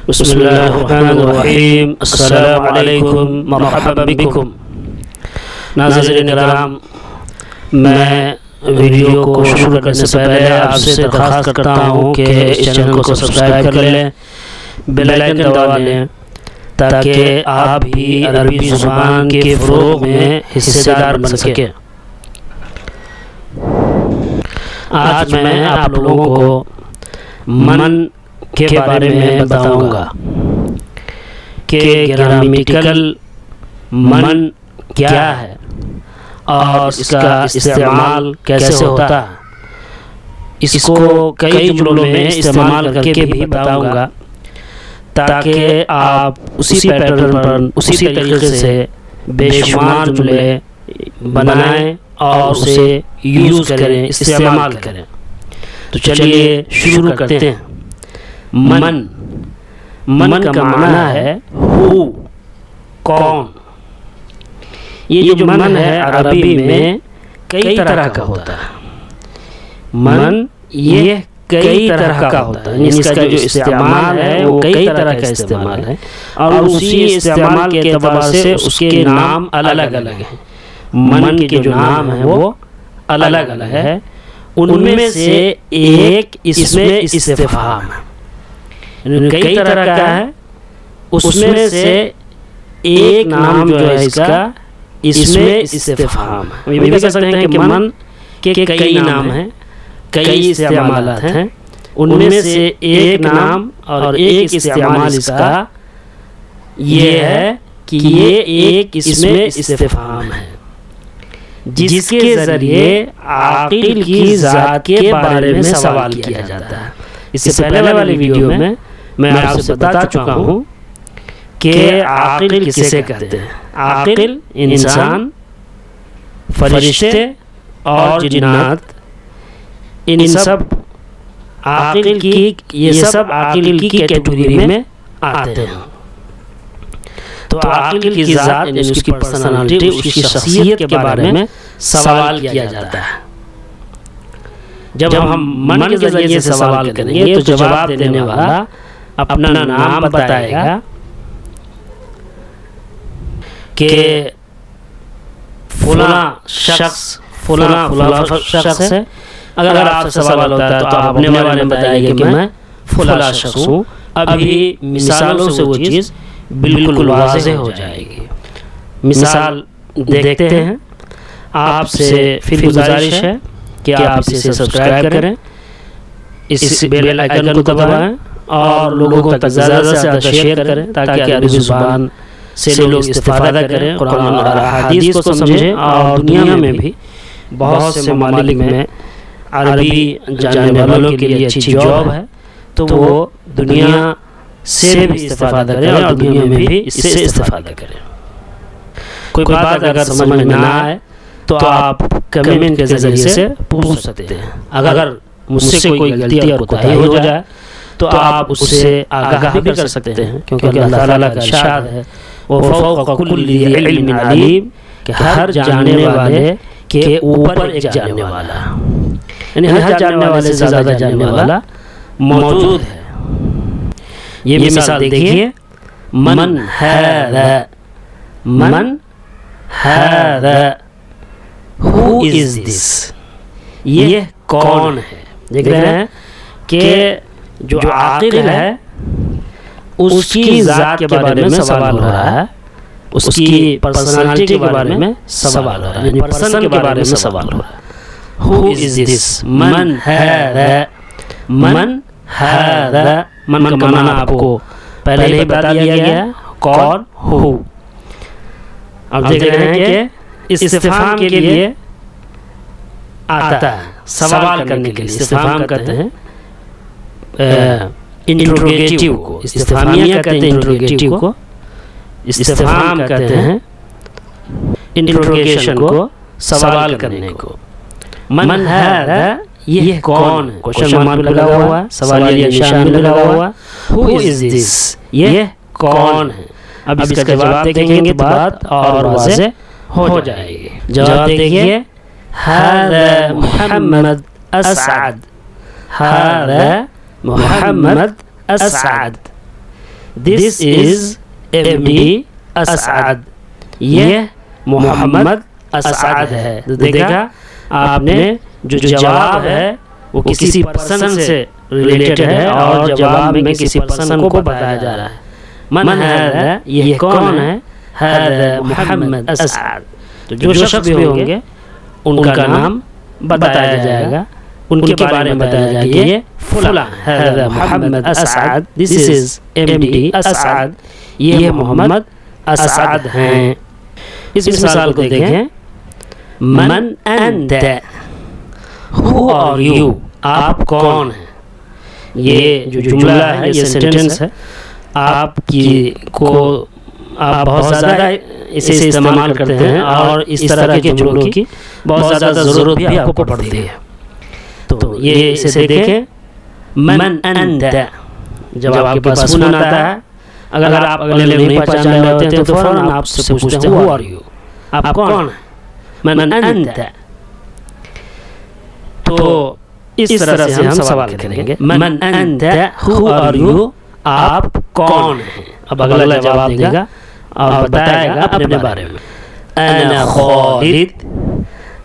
बिस्मिल्लाहिर्रहमानिर्रहीम। अस्सलामु अलैकुम मरहबा बिकुम। नाज़रीन किराम, मैं वीडियो को शुरू करने से पहले आपसे दरख्वास्त करता हूँ कि इस चैनल को सब्सक्राइब कर लें, बेल आइकन दबा लें ताकि आप भी अरबी ज़ुबान के फ़रोग़ में हिस्सेदार बन सकें। आज मैं आप लोगों को मन के बारे में बताऊंगा कि ग्रामेटिकल मन क्या है और इसका इस्तेमाल कैसे होता है। इसको कई जुमलों में इस्तेमाल करके भी बताऊंगा ताकि आप उसी पैटर्न पर उसी तरीके से बेशुमार जुमले बनाएं और उसे यूज़ करें, इस्तेमाल करें। तो चलिए शुरू करते हैं। मन का माना है हु, कौन। ये जो मन है अरबी में कई तरह का होता है। मन ये कई तरह का होता है, इसका जो इस्तेमाल है वो कई तरह का इस्तेमाल है और उसी इस्तेमाल के एतबार से उसके नाम अलग अलग हैं। मन के जो नाम है वो अलग अलग है। उनमें से एक इसमें इस्तिफ़हाम है, कई तरह का है। उसमें से एक नाम जो है इसका इसमें इस्तिफ़हाम है। ये भी कह सकते हैं कि मन के कई नाम हैं, कई इस्तेमालात हैं। उनमें से एक नाम और एक इस्तेमाल इसका ये है कि ये एक इसमें इस्तिफ़हाम है जिसके ज़रिए आक़िल की ज़ात के बारे में सवाल किया जाता है। इससे पहले वाली वीडियो में मैं आपसे बता चुका हूँ कि आक़िल किसे कहते हैं। आक़िल इंसान, फरिश्ते और जिन्नात, इन सब आक़िल की ये सब आक़िल की कैटेगरी में आते हैं। तो आक़िल की ज़ात यानी उसकी पर्सनालिटी, उसकी शख्सियत के बारे में सवाल किया जाता है। जब हम मन के ज़रिए से सवाल करेंगे तो जवाब देने वाला अपना नाम बताएगा कि फुला शख्स है। अगर आपसे सवाल होता है तो आप अपने बारे में बताएंगे कि मैं फुला शख्स हूँ। अभी मिसालों से वो चीज़ बिल्कुल वाज़ेह हो जाएगी। मिसाल देखते हैं। आपसे फिर गुजारिश है कि आप इसे सब्सक्राइब करें, इस बेल आइकन को दबाएं और लोगों तक ज़्यादा से ज़्यादा शेयर करें ताकि अरबी ज़ुबान से लोग इस्तिफ़ादा करें, कुरान और हदीस को समझें। और दुनिया में भी बहुत से ममालिक में अरबी जानने वालों के लिए अच्छी जॉब है, तो वो दुनिया से भी इस्तिफ़ादा करें और दुनिया में भी इससे इस्तिफ़ादा करें। कोई बात अगर समझ में ना आए तो आप कमेंट के ज़रिए से पूछ सकते हैं। अगर मुझसे कोई गलती और कोताही हो जाए तो आप उससे आगाह भी कर सकते हैं, क्योंकि अल्लाह ताला का इरशाद है वो फ़ौक़ कुल्लि इल्मिन अलीम, कि हर जानने वाले के ऊपर एक जानने वाला, यानी हर जानने वाले से ज़्यादा जानने वाला मौजूद है। ये मिसाल देखिए। मन है, मन है, हु इज़ दिस, ये कौन है। देख रहे हैं कि जो आक़िल है उसकी ज़ात के बारे में सवाल हो रहा है, उसकी पर्सनालिटी के बारे में सवाल हो रहा है, यानी पर्सन के बारे में सवाल हो रहा है। हु इज़ दिस, मन है, मन है। मन का माना आपको पहले ही बता दिया गया है, कौन, हु। अब देख रहे हैं कि इस्तिफ़हाम के लिए आता है, सवाल करने के लिए। इस्तिफ़हाम कहते हैं इंट्रोगेटिव को, इस्तिफ़हामिया कहते हैं इंट्रोगेटिव को, इस्तिफ़हाम कहते हैं इंट्रोगेशन को, सवाल करने को। मन है, ये कौन है, क्वेश्चन मार्क लगा हुआ है, सवालिया निशान लगा हुआ है। हु इज़ दिस, ये कौन है। अब इसका जवाब देखेंगे तो बात और वाज़ेह हो जाएगी। जवाब देखिए। हाज़ा मुहम्मद असअद, हाज़ा Muhammad Asad, this is MD Asad, यह मोहम्मद असअद है। तो देखा आपने जो जवाब है वो किसी पर्सन से रिलेटेड है और जवाब में किसी पर्सन को बताया जा रहा है। मन है, ये कौन है? है मोहम्मद असअद। तो जो शख्स भी होंगे उनका नाम बताया जाएगा, उनके बारे में बताया जाएगा ये फुला है मोहम्मद असअद, दिस इज एमडी असअद, ये मोहम्मद असअद हैं। इस मिसाल को देखें, मन अंत, हु आर यू, आप कौन हैं। ये जो जुमला है, ये सेंटेंस है, आपकी को आप बहुत ज़्यादा इसे इस्तेमाल करते हैं और इस तरह के जुमलों की बहुत ज़्यादा ज़रूरत भी आपको पड़ती है। तो ये इसे देखें, मन अंत, जब आपके पास फोन आता है, अगर आप अगले लोग नहीं पहचान रहे होते हैं तो फौरन आपसे पूछते हैं हु आर यू, आप कौन हैं? मन अंत। तो इस तरह से हम सवाल करेंगे, मन अंत, हु आर यू, आप कौन हैं। अब अगला जवाब देगा और बताएगा अपने बारे में, अना खालिद,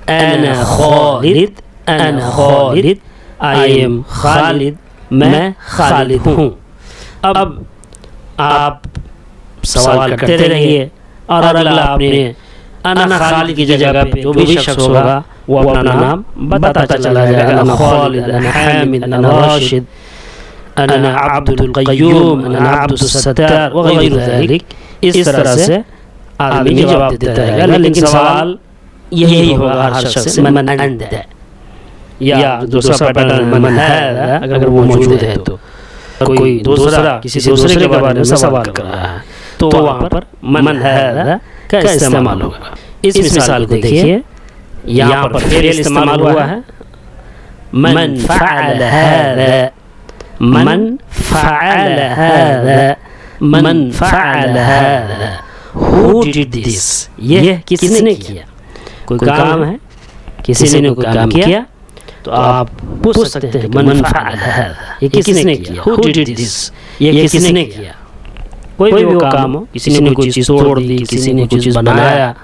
अना खालिद, अना खालिद, आई एम खालिद, मैं खालिद हूँ। अब आप सवाल करते रहिए और अगला आपने अना खालिद की जगह पे जो भी शख्स होगा वो अपना नाम बताता चला जाएगा, अना खालिद, अना हामिद, अना राशिद, अना अब्दुल क़य्यूम, अना अब्दुल सत्तार वगैरह ज़ालिक। इस तरह से आदमी जवाब देता रहेगा, लेकिन सवाल यही होगा हर शख्स से, मन अंत, या दूसरा पैटर्न मन है, अगर वो मौजूद है तो कोई दूसरा किसी दूसरे के बारे में सवाल कर रहा है तो वहाँ पर मन है का इस्तेमाल होगा। इस मिसाल को देखिए, यहाँ पर फेल इस्तेमाल हुआ है, मन फ़अल हाज़ा, मन फ़अल हाज़ा, मन फ़अल हाज़ा, हु डिड दिस, यह किसने किया। कोई काम है, किसी ने कोई काम किया तो आप पूछ सकते हैं मन फ़अल हाज़ा, ये किसने किया, हु डिड दिस, ये किसने किया। कोई भी वो काम हो, किसी ने कोई चीज़ तोड़ दी, किसी ने कोई चीज़ बनाया,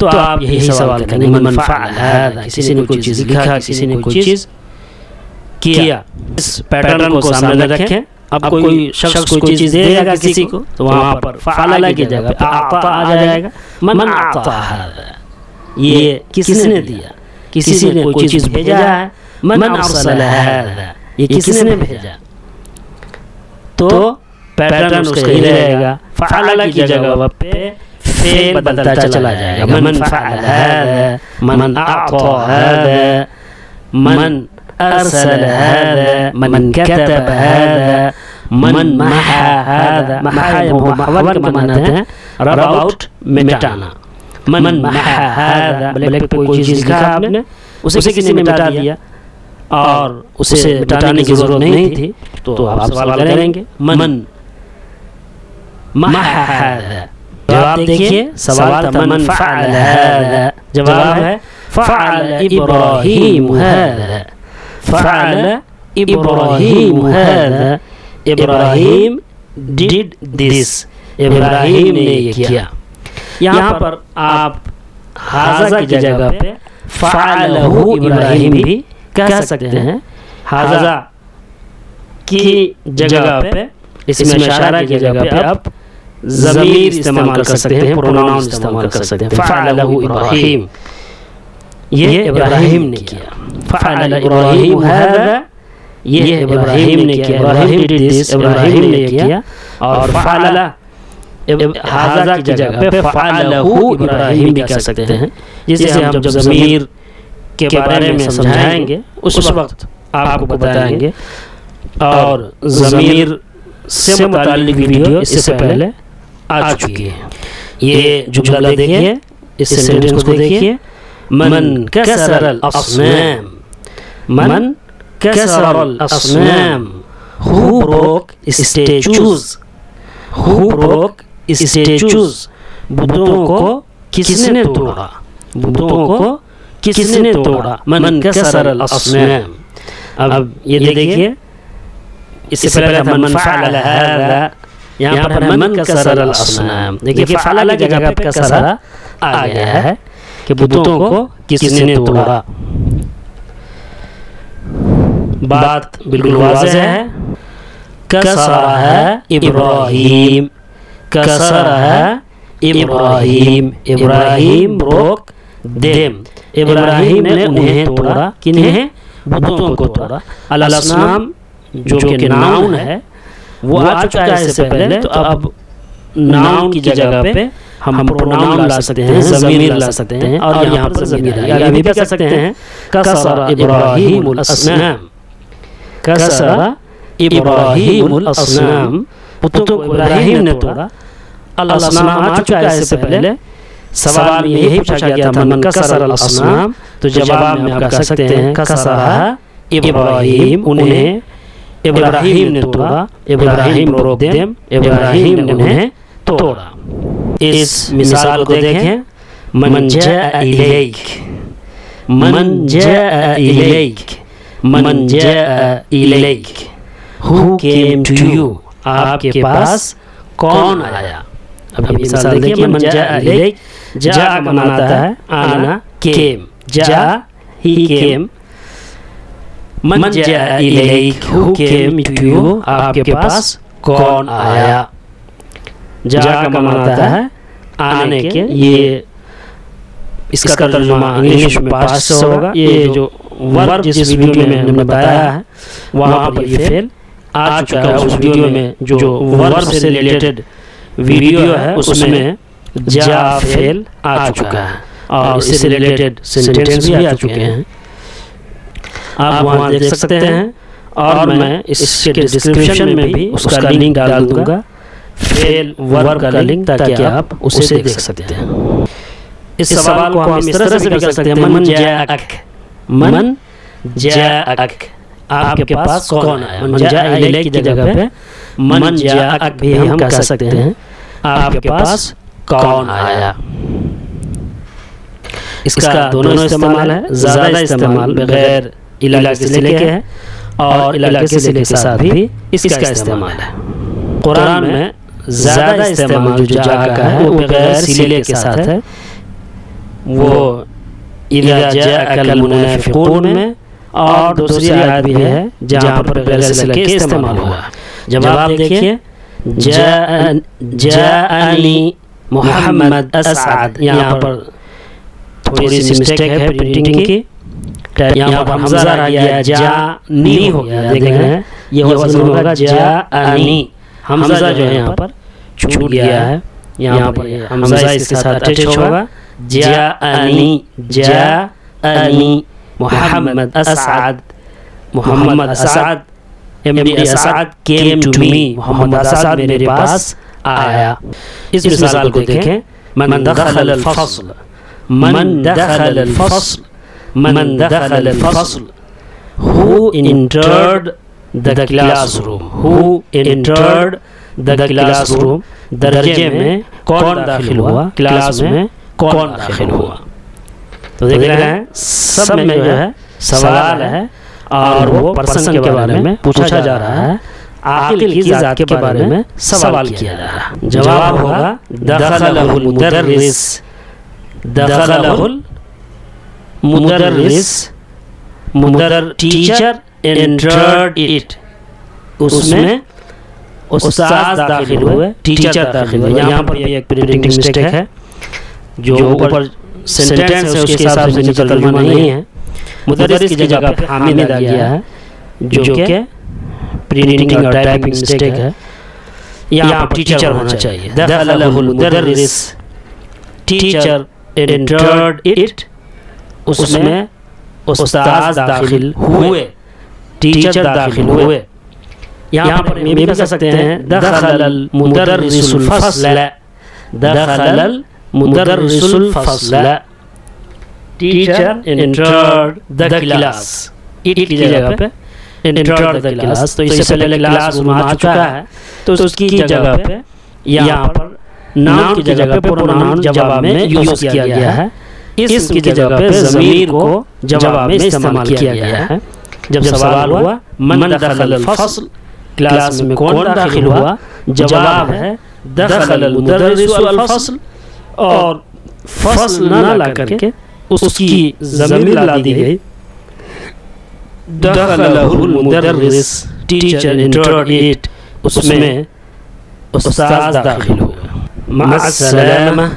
तो आप यही सवाल करेंगे, मन फ़अल हाज़ा, किसी ने कोई चीज़ लिखा, किसी ने कोई चीज़ किया। इस पैटर्न को सामने रखें। अब कोई शख्स कोई चीज़ देगा किसी को तो वहाँ पर फ़अल की जगह पे आता आ जाएगा, मन आता हाज़ा, ये किसने दिया, किसी ने कोई चीज़ भेजा है, मन अरसल हाज़ा, ये किसने भेजा। तो पैटर्न उसका ही रहेगा, फ़अल की जगह पे फेल बदलता चला जाएगा, मन फ़अल हाज़ा, मन अता हाज़ा, मन अरसल हाज़ा, मन कतब हाज़ा, मन महा हाज़ा। महा महवर के माने हैं रब आउट, मिटाना। मन महा हाज़ा, बोले कोई चीज़ लिखा आपने, उसे किसी ने मिटा दिया और उसे मिटाने की जरूरत नहीं थी, तो आप सवाल करेंगे मन महा हाज़ा। जवाब देखिए, सवाल था मन फ़अल हाज़ा, जवाब है फ़अल इब्राहीम हाज़ा, फ़अल इब्राहीम हाज़ा, इब्राहीम डिड दिस, इब्राहीम ने ये किया। यहाँ पर आप हाज़ा की जगह पे फ़अलहु इब्राहीम भी कह सकते हैं। हाज़ा की जगह पे, इसमें इशारा की जगह पे आप ज़मीर इस्तेमाल कर सकते हैं, प्रोनाउन इस्तेमाल कर सकते हैं। फ़अलहु इब्राहीम, ये इब्राहीम ने किया। फ़अल इब्राहीम हाज़ा, ये इब्राहीम ने किया, इब्राहीम डिड दिस, इब्राहीम ने किया। और फ़अल हाज़ा की जगह पे फ़अलहु इब्राहीम भी कह सकते हैं, जिसे हम जब ज़मीर के बारे में समझाएंगे उस वक्त आपको बताएंगे। और ज़मीर से मुताल्लिक़ वीडियो इससे पहले आ चुकी है। ये जुमला देखिए, इस सेंटेंस को देखिए, मन कसरल असनाम, मन कसरल असनाम, who broke statues, who broke statues, बुतों को किसने तोड़ा, बुतों को किसने तोड़ा, मन कसरल असनाम। अब ये देखिए, इससे पहले था मन फ़अल हाज़ा, यहाँ पर है मन कसर अल असनाम। देखिए फ़अल की जगह पे कसरा आ गया है कि बुतों को किसने तोड़ा। बात बिल्कुल वाज़ेह है। कसरा है इब्राहीम, कसरा है इब्राहीम, इब्राहीम ब्रोक देम, इब्राहीम ने उन्हें तोड़ा। किन्हें? बुतों को तोड़ा। अल असनाम जो कि नाउन है वो आ चुका है इससे पहले, तो अब नाउन की जगह पे हम प्रोनाउन ला सकते हैं, ज़मीर ला सकते हैं, और यहाँ पर ज़मीर है। या भी कह सकते हैं कसरा इब्राहीमुल असनाम, कसरा इब्राहीमुल असनाम, बुतों को इब्राहीम ने तोड़ा। अल असनाम आ चुका है इससे पहले। सवाल में यही पूछा गया था मन कसर अल असनाम, तो जवाब में आप कह सकते हैं कसरा इब्राहीम, उन्हें इब्राहीम ने तोड़ा, इब्राहीम ब्रोक देम, इब्राहीम ने उन्हें तोड़ा। इस मिसाल को देखें, मन जाअ इलैक, मन जाअ इलैक, मन जाअ इलैक, हु केम टू यू, आपके पास कौन आया। अब ये मिसाल देखिए, मन जाअ इलैक, जा का माना आता है आना, केम, जा ही केम, मन जाअ इलैक, हु केम टू यू, आपके पास कौन आया। जा का माना आता है आने के, ये इसका तर्जुमा इंग्लिश में पास्ट से होगा। ये जो वर्ब जिस वीडियो में हमने बताया है वहाँ पर ये फेल आ चुका है। उस वीडियो में जो वर्ब से रिलेटेड वीडियो है उसमें जा फेल आ चुका है और इससे रिलेटेड सेंटेंस भी आ चुके हैं, आप वहाँ देख सकते हैं। और मैं इसके डिस्क्रिप्शन में भी उसका लिंक डाल दूंगा, फेल वर्ब का लिंक, ताकि आप उसे देख सकते हैं। इस सवाल को हम इस तरह से भी कर सकते हैं, मन जाअक, मन जाअक, आपके पास कौन आया। मन जाअ इलैक की जगह पे मन जाअक भी हम कह सकते हैं, आपके पास कौन आया। इसका दोनों इस्तेमाल है, ज़्यादा इस्तेमाल बगैर इला के सिले के है और इला के सिले के साथ भी इसका इस्तेमाल है। कुरान में ज़्यादा इस्तेमाल जो जा का है वो बगैर सिले के साथ है। वो इज़ा जाअकल मुनाफ़िक़ून में, और दूसरी आयत भी है जहाँ पर बगैर सिले के इस्तेमाल हुआ। जवाब देखिए, जाअनी मोहम्मद असअद, यहाँ पर थोड़ी सी मिस्टेक है प्रिंटिंग की, यहाँ पर हमज़ा रह गया, जानी हो गया। देख रहे हैं ये वज़न होगा जाअनी, हमज़ा जो है यहाँ पर छूट गया है, यहाँ पर हमज़ा इसके साथ अटैच होगा। जाअनी, जाअनी Mohammad Asad, Mohammad Asad, MD Asad came to me, Mohammad Asad मेरे पास आया। इस मिसाल को देखें, मन दखल अल फस्ल, मन दखल अल फस्ल, मन दखल अल फस्ल, who entered the classroom, who entered the classroom, दर्जे में कौन दाखिल हुआ, क्लास में कौन दाखिल हुआ। तो देख रहे हैं सब में जो है सवाल है और वो पर्सन के बारे में पूछा जा रहा है, आकिल की जात के बारे में सवाल किया जा रहा है। जवाब होगा दखलहुल मुदर्रिस, दखलहुल मुदर्रिस, मुदर्र टीचर एंटर्ड इट, उसमें उस्ताद दाखिल हुए, टीचर दाखिल हुए। यहाँ पर एक प्रिंटिंग मिस्टेक है, जो ऊपर सेंटेंस है उसके हिसाब से तर्जुमा नहीं है। मुदर्रिस की जगह पे हामिद आ गया है, जो कि प्रिंटिंग और टाइपिंग मिस्टेक है। यहाँ पर टीचर होना चाहिए। दखलहुल मुदर्रिस, टीचर एंटर्ड इट, उसमें उस्ताद दाखिल हुए, टीचर दाखिल हुए। यहाँ पर ये भी कह सकते हैं दखलल मुदर्रिसुल फस्ल, दखलल मुदर्रिसुल फस्ल, teacher entered the class, it की जगह पे एंटर्ड द क्लास। तो इससे पहले क्लास आ चुका है, तो उसकी जगह पे यहाँ पर नाउन की जगह पे प्रोनाउन जवाब में यूज किया गया है। इसम की जगह पे ज़मीर को जवाब में इस्तेमाल किया गया है। जब सवाल हुआ मन दखलल फस्ल, क्लास में कौन दाखिल हुआ, जवाब है दखल मुदर्रिस अल फस्ल, और फसल ना ला करके उसकी ज़मीर ला दी गई। दखलहुल मुदर्रिस, टीचर एंटर्ड इट, उसमें उस्ताद दाखिल हुआ। मअस्सलामा,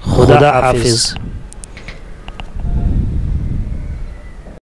खुदा हाफिज़।